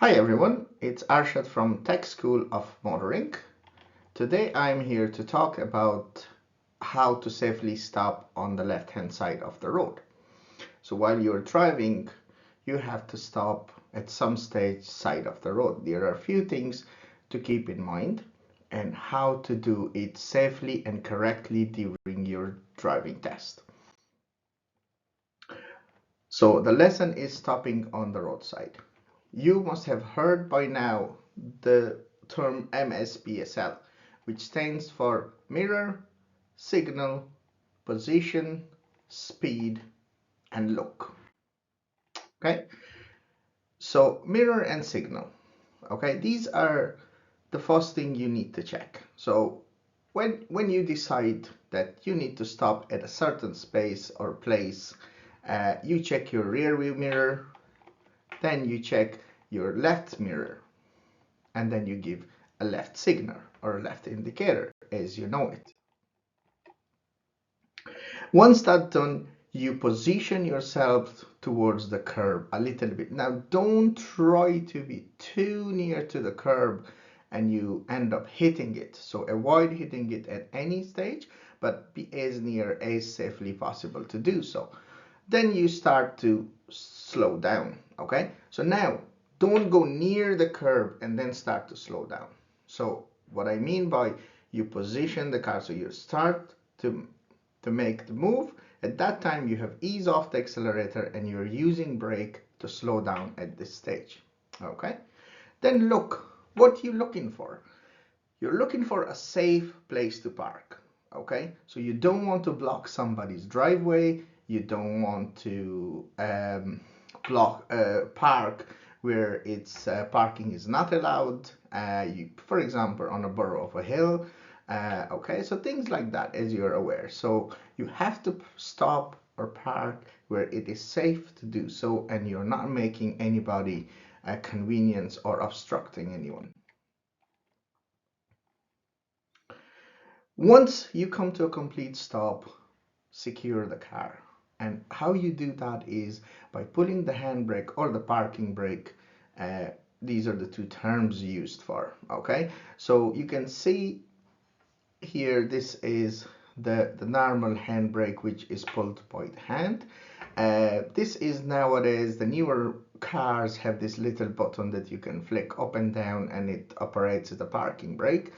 Hi everyone, it's Arshad from Tech School of Motoring. Today I'm here to talk about how to safely stop on the left-hand side of the road. So while you're driving, you have to stop at some side of the road. There are a few things to keep in mind and how to do it safely and correctly during your driving test. So the lesson is stopping on the roadside. You must have heard by now the term MSBSL, which stands for mirror, signal, position, speed, and look. Okay, so mirror and signal. Okay, these are the first thing you need to check. So when you decide that you need to stop at a certain space or place, you check your rear view mirror, then you check your left mirror, and then you give a left signal or a left indicator as you know it. Once that's done, you position yourself towards the curb a little bit. Now don't try to be too near to the curb and you end up hitting it. So avoid hitting it at any stage, but be as near as safely possible to do so. Then you start to slow down, okay? So now don't go near the curb and then start to slow down. So what I mean by you position the car, so you start to make the move. At that time you have ease off the accelerator and you're using brake to slow down at this stage, okay? Then look, what you looking for? You're looking for a safe place to park, okay? So you don't want to block somebody's driveway. You don't want to park where it's parking is not allowed. For example, on a borough of a hill. Okay, so things like that, as you're aware. So you have to stop or park where it is safe to do so, and you're not making anybody a convenience or obstructing anyone. Once you come to a complete stop, secure the car. And how you do that is by pulling the handbrake or the parking brake. These are the two terms used for, okay? So you can see here, this is the normal handbrake, which is pulled by the hand. This is nowadays, the newer cars have this little button that you can flick up and down and it operates as a parking brake.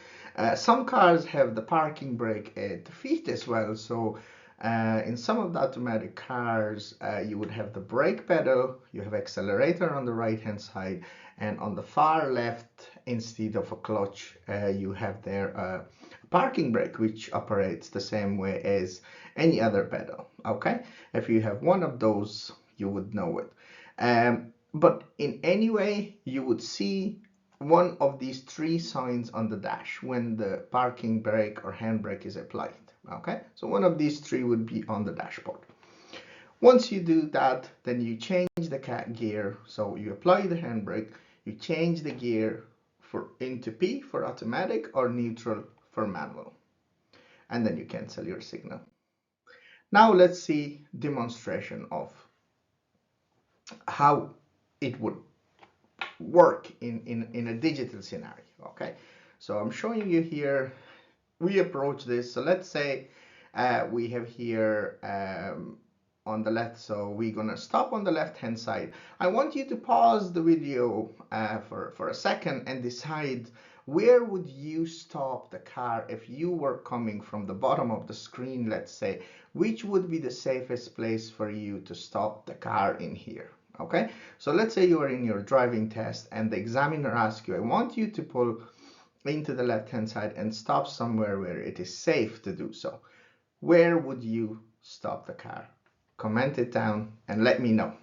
Some cars have the parking brake at the feet as well. So in some of the automatic cars, you would have the brake pedal, you have accelerator on the right hand side, and on the far left, instead of a clutch, you have there a parking brake, which operates the same way as any other pedal. Okay, if you have one of those, you would know it. But in any way, you would see one of these three signs on the dash when the parking brake or handbrake is applied. Okay, so one of these three would be on the dashboard. Once you do that, then you change the gear. So you apply the handbrake, you change the gear into P for automatic or neutral for manual, and then you cancel your signal. Now let's see demonstration of how it would work in a digital scenario. Okay, so I'm showing you here. We approach this. So let's say we have here on the left, so we're gonna stop on the left hand side. I want you to pause the video for a second and decide where would you stop the car if you were coming from the bottom of the screen. Let's say, which would be the safest place for you to stop the car in here. Okay, so let's say you are in your driving test and the examiner asks you, I want you to pull into the left hand side and stop somewhere where it is safe to do so. Where would you stop the car? Comment it down and let me know.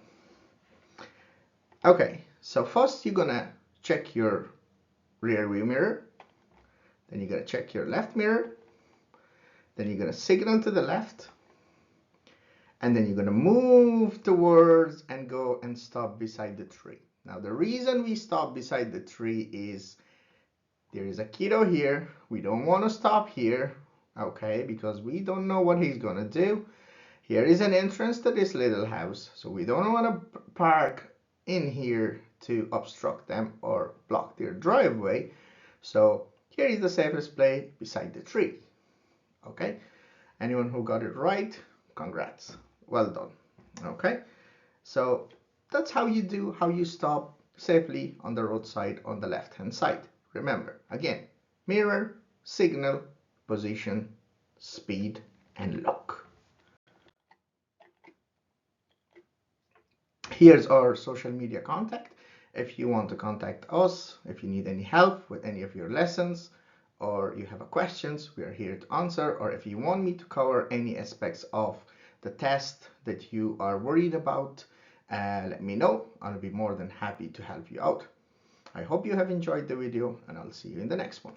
Okay, so first you're gonna check your rear view mirror, then you're gonna check your left mirror, then you're gonna signal to the left, and then you're gonna move towards and go and stop beside the tree. Now the reason we stop beside the tree is there is a kiddo here. We don't want to stop here, okay, because we don't know what he's gonna do. Here is an entrance to this little house, so we don't want to park in here to obstruct them or block their driveway. So here is the safest place, beside the tree. Okay, anyone who got it right, congrats, well done. Okay, so that's how you stop safely on the roadside on the left hand side. Remember, again, mirror, signal, position, speed, and look. Here's our social media contact. If you want to contact us, if you need any help with any of your lessons, or you have questions, we are here to answer. Or if you want me to cover any aspects of the test that you are worried about, let me know. I'll be more than happy to help you out. I hope you have enjoyed the video, and I'll see you in the next one.